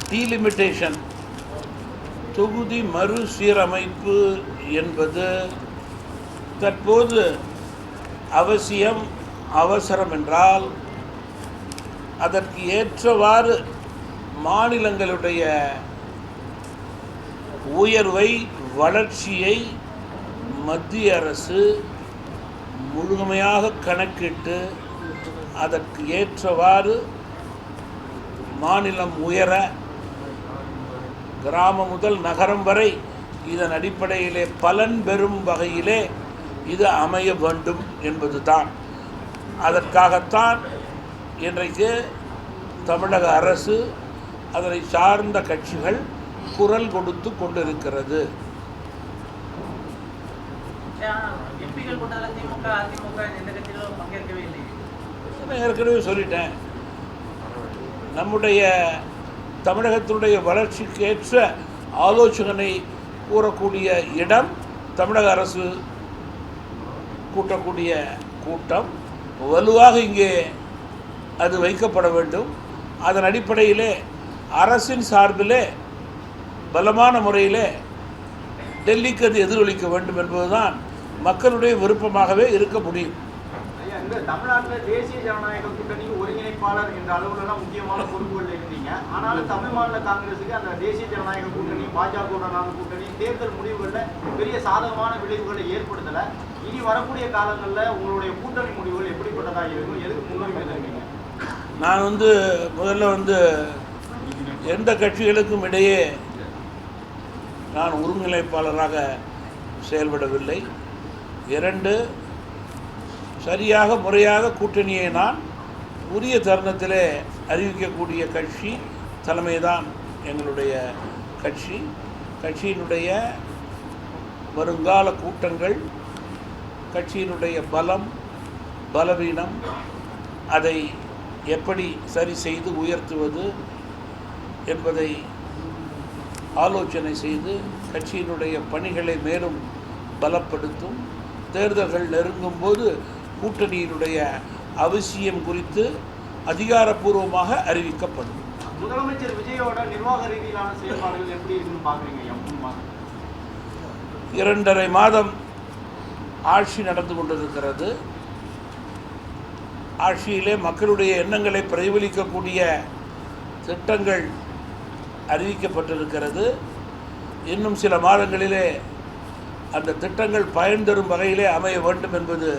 Delimitation, தொகுதி மறுசீரமைப்பு என்பது தற்போது அவசியம், அவசரம் என்றால் அதற்கு ஏற்றவாறு மாநிலங்களுடைய உயர்வை, வளர்ச்சியை மத்திய அரசு முழுமையாக கணக்கிட்டு அதற்கு ஏற்றவாறு மாநிலம் உயர, கிராமம் முதல் நகரம் வரை இதன் அடிப்படையிலே பலன் பெறும் வகையிலே இது அமைய வேண்டும் என்பதுதான். அதற்காகத்தான் இன்றைக்கு தமிழக அரசு, அதனை சார்ந்த கட்சிகள் குரல் கொடுத்து கொண்டிருக்கிறது. ஏற்கனவே சொல்லிட்டேன், நம்முடைய தமிழகத்தினுடைய வளர்ச்சிக்கு ஏற்ற ஆலோசனை கூறக்கூடிய இடம் தமிழக அரசு கூட்டக்கூடிய கூட்டம் வலுவாக இங்கே அது வைக்கப்பட வேண்டும். அதன் அடிப்படையிலே அரசின் சார்பிலே பலமான முறையிலே டெல்லிக்கு அது எதிரொலிக்க வேண்டும் என்பதுதான் மக்களுடைய விருப்பமாகவே இருக்க முடியும். தமிழ்நாட்டில் தேசிய ஜனநாயக கூட்டணிக்கு ஒருங்கிணைப்பாளர் என்ற அளவுலாம் முக்கியமான பொறுப்புகள் இருந்தீங்க. ஆனாலும் தமிழ் மாநில காங்கிரஸுக்கு அந்த தேசிய ஜனநாயக கூட்டணி, பாஜகவுடனான கூட்டணி தேர்தல் முடிவுகளில் பெரிய சாதகமான விளைவுகளை ஏற்படுத்தலை. இனி வரக்கூடிய காலங்களில் உங்களுடைய கூட்டணி முடிவுகள் எப்படிப்பட்டதாக இருக்கும்? எதுக்கு முன்னுரிமை தருவீங்க? நான் முதல்ல எந்த கட்சிகளுக்கும் இடையே நான் ஒருங்கிணைப்பாளராக செயல்படவில்லை. 2, சரியாக முறையாக கூட்டணியை நான் உரிய தருணத்திலே அறிவிக்கக்கூடிய கட்சி தலைமைதான் எங்களுடைய கட்சி. கட்சியினுடைய வருங்கால கூட்டங்கள், கட்சியினுடைய பலம், பலவீனம், அதை எப்படி சரி செய்து உயர்த்துவது என்பதை ஆலோசனை செய்து கட்சியினுடைய பணிகளை மேலும் பலப்படுத்தும். தேர்தல்கள் நெருங்கும் போது கூட்டணியினுடைய அவசியம் குறித்து அதிகாரப்பூர்வமாக அறிவிக்கப்படும். முதலமைச்சர் விஜயோட நிர்வாக ரீதியிலான செயல்பாடுகள் எப்படி இருக்குன்னு பார்க்குறீங்க? 2.5 மாதம் ஆட்சி நடந்து கொண்டிருக்கிறது. ஆட்சியிலே மக்களுடைய எண்ணங்களை பிரதிபலிக்கக்கூடிய திட்டங்கள் அறிவிக்கப்பட்டிருக்கிறது. இன்னும் சில மாதங்களிலே அந்த திட்டங்கள் பயன் தரும் வகையிலே அமைய வேண்டும் என்பது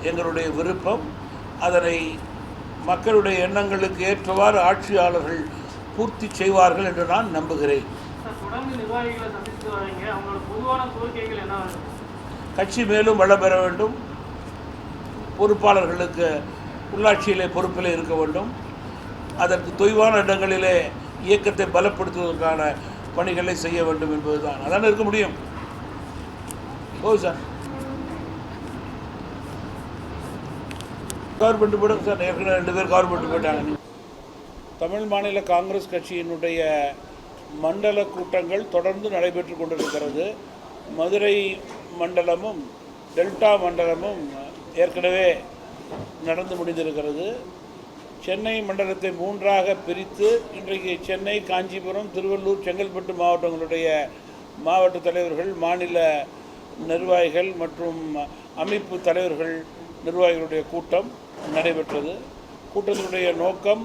எங்களுடைய விருப்பம். அதனை மக்களுடைய எண்ணங்களுக்கு ஏற்றவாறு ஆட்சியாளர்கள் பூர்த்தி செய்வார்கள் என்று நான் நம்புகிறேன். கட்சி மேலும் வளம் பெற வேண்டும், பொறுப்பாளர்களுக்கு உள்ளாட்சியிலே பொறுப்பிலே இருக்க வேண்டும், அதற்கு தொய்வான இடங்களிலே இயக்கத்தை பலப்படுத்துவதற்கான பணிகளை செய்ய வேண்டும் என்பதுதான். அதான் இருக்க முடியும். சார் கவர்மெண்ட் போடுங்க சார். ஏற்கனவே 2 பேர் கவர்மெண்ட் போயிட்டாங்க. தமிழ் மாநில காங்கிரஸ் கட்சியினுடைய மண்டல கூட்டங்கள் தொடர்ந்து நடைபெற்று கொண்டிருக்கிறது. மதுரை மண்டலமும் டெல்டா மண்டலமும் ஏற்கனவே நடந்து முடிந்திருக்கிறது. சென்னை மண்டலத்தை 3ஆக பிரித்து இன்றைக்கு சென்னை, காஞ்சிபுரம், திருவள்ளூர், செங்கல்பட்டு மாவட்டங்களுடைய மாவட்ட தலைவர்கள், மாநில நிர்வாகிகள் மற்றும் அமைப்பு தலைவர்கள், நிர்வாகிகளுடைய கூட்டம் நடைபெற்றது. கூட்டத்தினுடைய நோக்கம்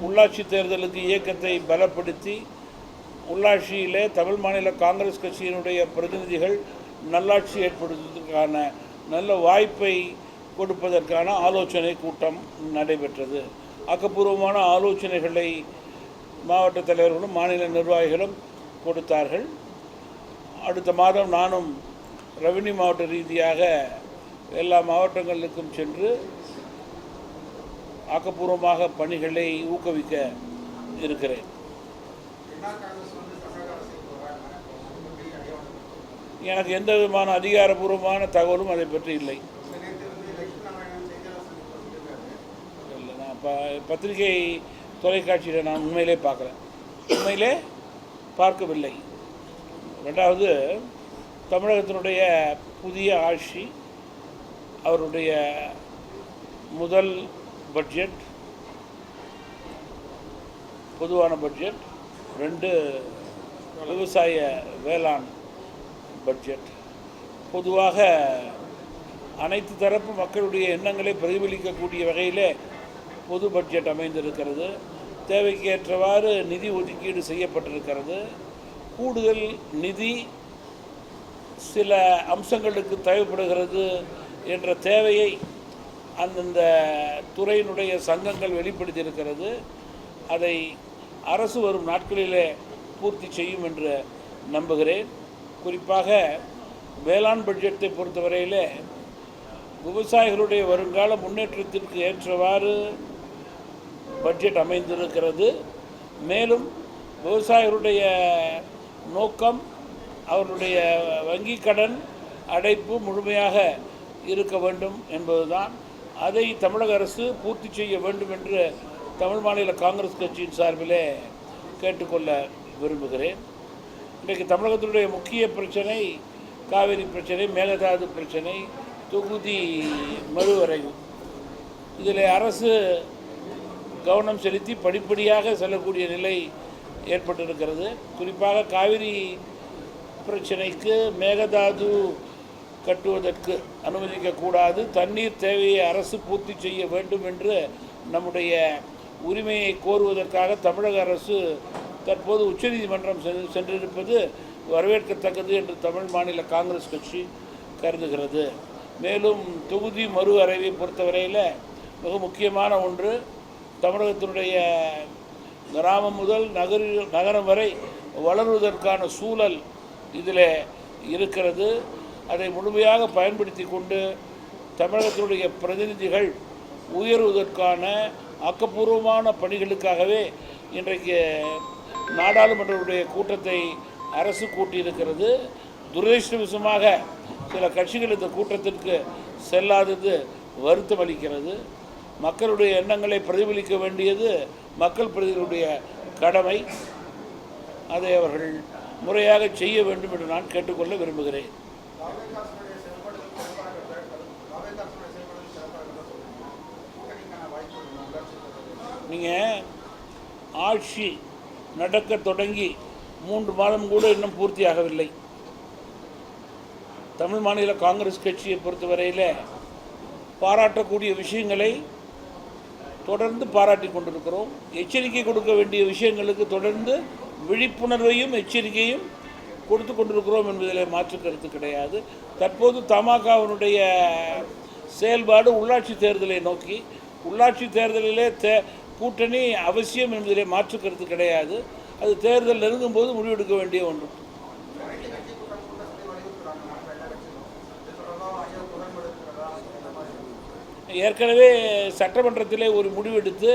உள்ளாட்சி தேர்தலுக்கு இயக்கத்தை பலப்படுத்தி உள்ளாட்சியிலே தமிழ் மாநில காங்கிரஸ் கட்சியினுடைய பிரதிநிதிகள் நல்லாட்சி ஏற்படுத்துவதற்கான நல்ல வாய்ப்பை கொடுப்பதற்கான ஆலோசனை கூட்டம் நடைபெற்றது. ஆக்கப்பூர்வமான ஆலோசனைகளை மாவட்ட தலைவர்களும் மாநில நிர்வாகிகளும் கொடுத்தார்கள். அடுத்த மாதம் நானும் ரெவென்யூ மாவட்ட ரீதியாக எல்லா மாவட்டங்களுக்கும் சென்று ஆக்கப்பூர்வமாக பணிகளை ஊக்குவிக்க இருக்கிறேன். எனக்கு எந்த விதமான அதிகாரப்பூர்வமான தகவலும் அதை பற்றி இல்லை. நான் பத்திரிகை தொலைக்காட்சியில் நான் உண்மையிலே பார்க்கவில்லை. 2வது, தமிழகத்தினுடைய புதிய ஆட்சி அவருடைய முதல் பட்ஜெட், பொதுவான பட்ஜெட், 2 விவசாய வேளாண் பட்ஜெட். பொதுவாக அனைத்து தரப்பு மக்களுடைய எண்ணங்களை பிரதிபலிக்கக்கூடிய வகையிலே பொது பட்ஜெட் அமைந்திருக்கிறது. தேவைக்கு ஏற்றவாறு நிதி ஒதுக்கீடு செய்யப்பட்டிருக்கிறது. கூடுதல் நிதி சில அம்சங்களுக்கு தேவைப்படுகிறது என்ற தேவையை அந்தந்த துறையினுடைய சங்கங்கள் வெளிப்படுத்தியிருக்கிறது. அதை அரசு வரும் நாட்களிலே பூர்த்தி செய்யும் என்று நம்புகிறேன். குறிப்பாக வேளாண் பட்ஜெட்டை பொறுத்தவரையிலே விவசாயிகளுடைய வருங்கால முன்னேற்றத்திற்கு ஏற்றவாறு பட்ஜெட் அமைந்திருக்கிறது. மேலும் விவசாயிகளுடைய நோக்கம் அவர்களுடைய வங்கி கடன் அடைப்பு முழுமையாக இருக்க வேண்டும் என்பதுதான். அதை தமிழக அரசு பூர்த்தி செய்ய வேண்டும் என்று தமிழ் மாநில காங்கிரஸ் கட்சியின் சார்பிலே கேட்டுக்கொள்ள விரும்புகிறேன். இன்றைக்கு தமிழகத்தினுடைய முக்கிய பிரச்சனை காவிரி பிரச்சனை, மேகதாது பிரச்சனை, தொகுதி மறுவரைவு. இதில் அரசு கவனம் செலுத்தி படிப்படியாக செல்லக்கூடிய நிலை ஏற்பட்டிருக்கிறது. குறிப்பாக காவிரி பிரச்சனைக்கு மேகதாது கட்டுவதற்கு அனுமதிக்கக்கூடாது, தண்ணீர் தேவையை அரசு பூர்த்தி செய்ய வேண்டும் என்று நம்முடைய உரிமையை கோருவதற்காக தமிழக அரசு தற்போது உச்சநீதிமன்றம் சென்றிருப்பது வரவேற்கத்தக்கது என்று தமிழ் மாநில காங்கிரஸ் கட்சி கருதுகிறது. மேலும் தொகுதி மறு அறைவை பொறுத்தவரையில் மிக முக்கியமான ஒன்று, தமிழகத்தினுடைய கிராமம் முதல் நகரம் வரை வளருவதற்கான சூழல் இதில் இருக்கிறது. அதை முழுமையாக பயன்படுத்தி கொண்டு தமிழகத்தினுடைய பிரதிநிதிகள் உயர்வதற்கான ஆக்கப்பூர்வமான பணிகளுக்காகவே இன்றைக்கு நாடாளுமன்றத்துடைய கூட்டத்தை அரசு கூட்டியிருக்கிறது. துரதிர்ஷ்டவசமாக சில கட்சிகள் இந்த கூட்டத்திற்கு செல்லாதது வருத்தம் அளிக்கிறது. மக்களுடைய எண்ணங்களை பிரதிபலிக்க வேண்டியது மக்கள் பிரதிநிதிகளுடைய கடமை. அதை அவர்கள் முறையாக செய்ய வேண்டும் என்று நான் கேட்டுக்கொள்ள விரும்புகிறேன். நீங்கள் ஆட்சி நடக்க தொடங்கி 3 மாதம் கூட இன்னும் பூர்த்தியாகவில்லை. தமிழ் மாநில காங்கிரஸ் கட்சியை பொறுத்தவரையில் பாராட்டக்கூடிய விஷயங்களை தொடர்ந்து பாராட்டி கொண்டிருக்கிறோம். எச்சரிக்கை கொடுக்க வேண்டிய விஷயங்களுக்கு தொடர்ந்து விழிப்புணர்வையும் எச்சரிக்கையும் கொடுத்து கொண்டிருக்கிறோம் என்பதில் மாற்று கருத்து கிடையாது. தற்போது தமாகவினுடைய செயல்பாடு உள்ளாட்சி தேர்தலை நோக்கி, உள்ளாட்சி தேர்தலிலே கூட்டணி அவசியம் என்பதிலே மாற்று கருத்து கிடையாது. அது தேர்தல் நெருங்கும்போது முடிவெடுக்க வேண்டிய ஒன்று. ஏற்கனவே சட்டமன்றத்திலே ஒரு முடிவெடுத்து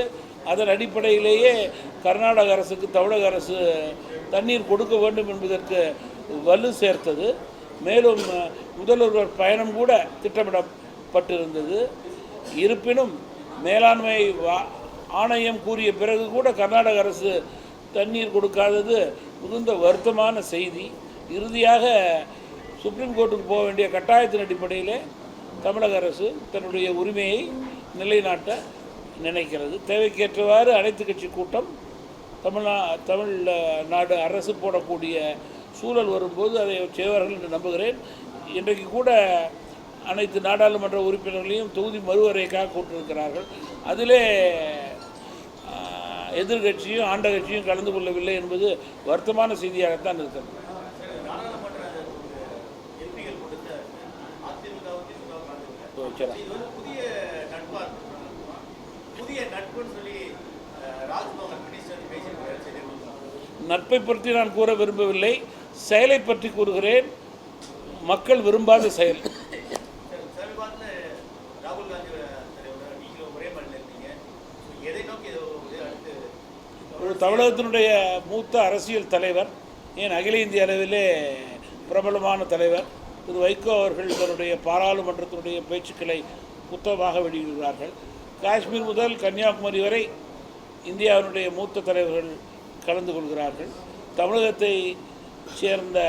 அதன் அடிப்படையிலேயே கர்நாடக அரசுக்கு தமிழக அரசு தண்ணீர் கொடுக்க வேண்டும் என்பதற்கு வலு சேர்த்தது. மேலும் முதல்வர் பயணம் கூட திட்டமிடப்பட்டிருந்தது. இருப்பினும் மேலாண்மை ஆணையம் கூறிய பிறகு கூட கர்நாடக அரசு தண்ணீர் கொடுக்காதது மிகுந்த வருத்தமான செய்தி. இறுதியாக சுப்ரீம் கோர்ட்டுக்கு போக வேண்டிய கட்டாயத்தின் அடிப்படையிலே தமிழக அரசு தன்னுடைய உரிமையை நிலைநாட்ட நினைக்கிறது. தேவைக்கேற்றவாறு அனைத்து கட்சி கூட்டம் தமிழ்நாடு அரசு போடக்கூடிய சூழல் வரும்போது அதை செய்வார்கள் என்று நம்புகிறேன். இன்றைக்கு கூட அனைத்து நாடாளுமன்ற உறுப்பினர்களையும் தொகுதி மறுவரைக்காக கூட்டிருக்கிறார்கள். அதிலே எதிர்கட்சியும் ஆண்ட கட்சியும் கலந்து கொள்ளவில்லை என்பது வருத்தமான செய்தியாகத்தான் இருக்கிறது. நட்பை பற்றி நான் கூற விரும்பவில்லை, செயலை பற்றி கூறுகிறேன். மக்கள் விரும்பாத செயல். ஒரு தமிழகத்தினுடைய மூத்த அரசியல் தலைவர், ஏன் அகில இந்திய அளவிலே பிரபலமான தலைவர் திரு வைகோ அவர்கள் தன்னுடைய பாராளுமன்றத்தினுடைய பேச்சுக்களை புத்தகமாக வெளியிடுகிறார்கள். காஷ்மீர் முதல் கன்னியாகுமரி வரை இந்தியாவினுடைய மூத்த தலைவர்கள் கலந்து கொள்கிறார்கள். தமிழகத்தை சேர்ந்த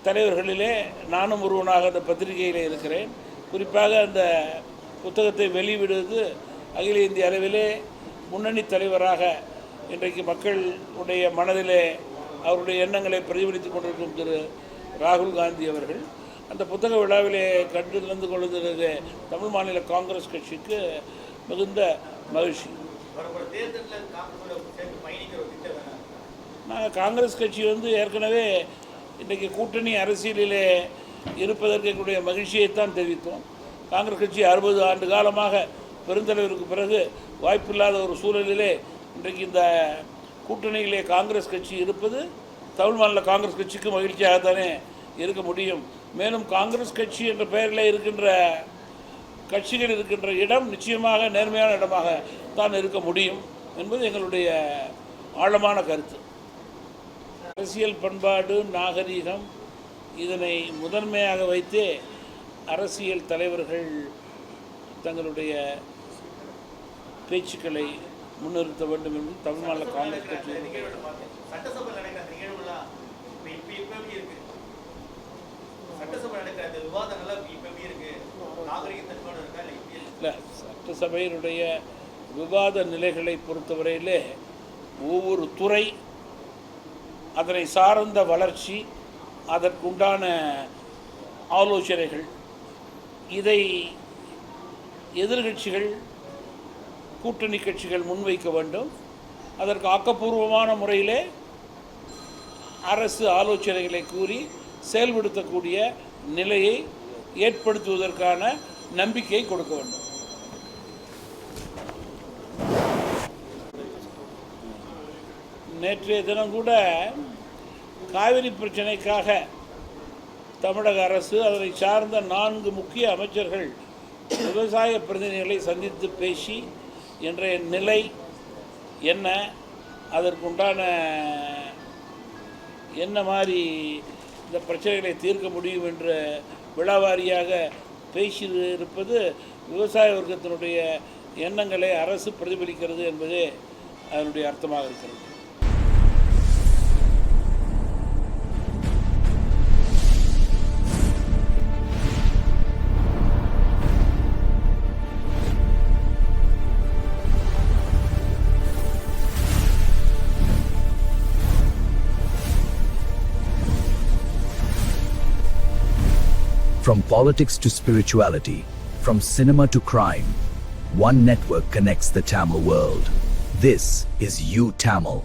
தலைவர்களிலே நானும் ஒருவனாக அந்த பத்திரிகையில் இருக்கிறேன். குறிப்பாக அந்த புத்தகத்தை வெளியிடுவது அகில இந்திய அளவிலே முன்னணி தலைவராக இன்றைக்கு மக்களுடைய மனதிலே அவருடைய எண்ணங்களை பிரதிபலித்துக் கொண்டிருக்கும் திரு ராகுல் காந்தி அவர்கள் அந்த புத்தக விழாவிலே கலந்து கொள்வதிலே தமிழ் மாநில காங்கிரஸ் கட்சிக்கு மிகுந்த மகிழ்ச்சி. நாங்கள் காங்கிரஸ் கட்சி ஏற்கனவே இன்றைக்கு கூட்டணி அரசியலிலே இருப்பதற்கு எங்களுடைய மகிழ்ச்சியைத்தான் தெரிவித்தோம். காங்கிரஸ் கட்சி 60 ஆண்டு காலமாக பெருந்தலைவருக்கு பிறகு வாய்ப்பில்லாத ஒரு சூழலிலே இன்றைக்கு இந்த கூட்டணியிலே காங்கிரஸ் கட்சி இருப்பது தமிழ் மாநில காங்கிரஸ் கட்சிக்கு மகிழ்ச்சியாகத்தானே இருக்க முடியும். மேலும் காங்கிரஸ் கட்சி என்ற பெயரில் இருக்கின்ற கட்சிகள் இருக்கின்ற இடம் நிச்சயமாக நேர்மையான இடமாக தான் இருக்க முடியும் என்பது எங்களுடைய ஆழமான கருத்து. அரசியல் பண்பாடு, நாகரீகம் இதனை முதன்மையாக வைத்தே அரசியல் தலைவர்கள் தங்களுடைய பேச்சுக்களை முன்னிறுத்த வேண்டும் என்று தமிழ் மாநில காங்கிரஸ் கட்சி இல்லை. சட்டசபையினுடைய விவாத நிலைகளை பொறுத்தவரையிலே ஒவ்வொரு துறை, அதனை சார்ந்த வளர்ச்சி, அதற்குண்டான ஆலோசனைகள், இதை எதிர்கட்சிகள், கூட்டணி கட்சிகள் முன்வைக்க வேண்டும். அதற்கு ஆக்கப்பூர்வமான முறையிலே அரசு ஆலோசனைகளை கூறி செயல்படுத்தக்கூடிய நிலையை ஏற்படுத்துவதற்கான நம்பிக்கையை கொடுக்க வேண்டும். நேற்றைய தினம் கூட காவிரி பிரச்சனைக்காக தமிழக அரசு அதனை சார்ந்த 4 முக்கிய அமைச்சர்கள் விவசாய பிரதிநிதிகளை சந்தித்து பேசி இன்றைய நிலை என்ன, அதற்குண்டான என்ன மாதிரி இந்த பிரச்சனைகளை தீர்க்க முடியும் என்ற விழாவாரியாக பேசியிருப்பது விவசாய வர்க்கத்தினுடைய எண்ணங்களை அரசு பிரதிபலிக்கிறது என்பதே அதனுடைய அர்த்தமாக இருக்கிறது. From politics to spirituality, from cinema to crime, one network connects the Tamil world. This is U Tamil.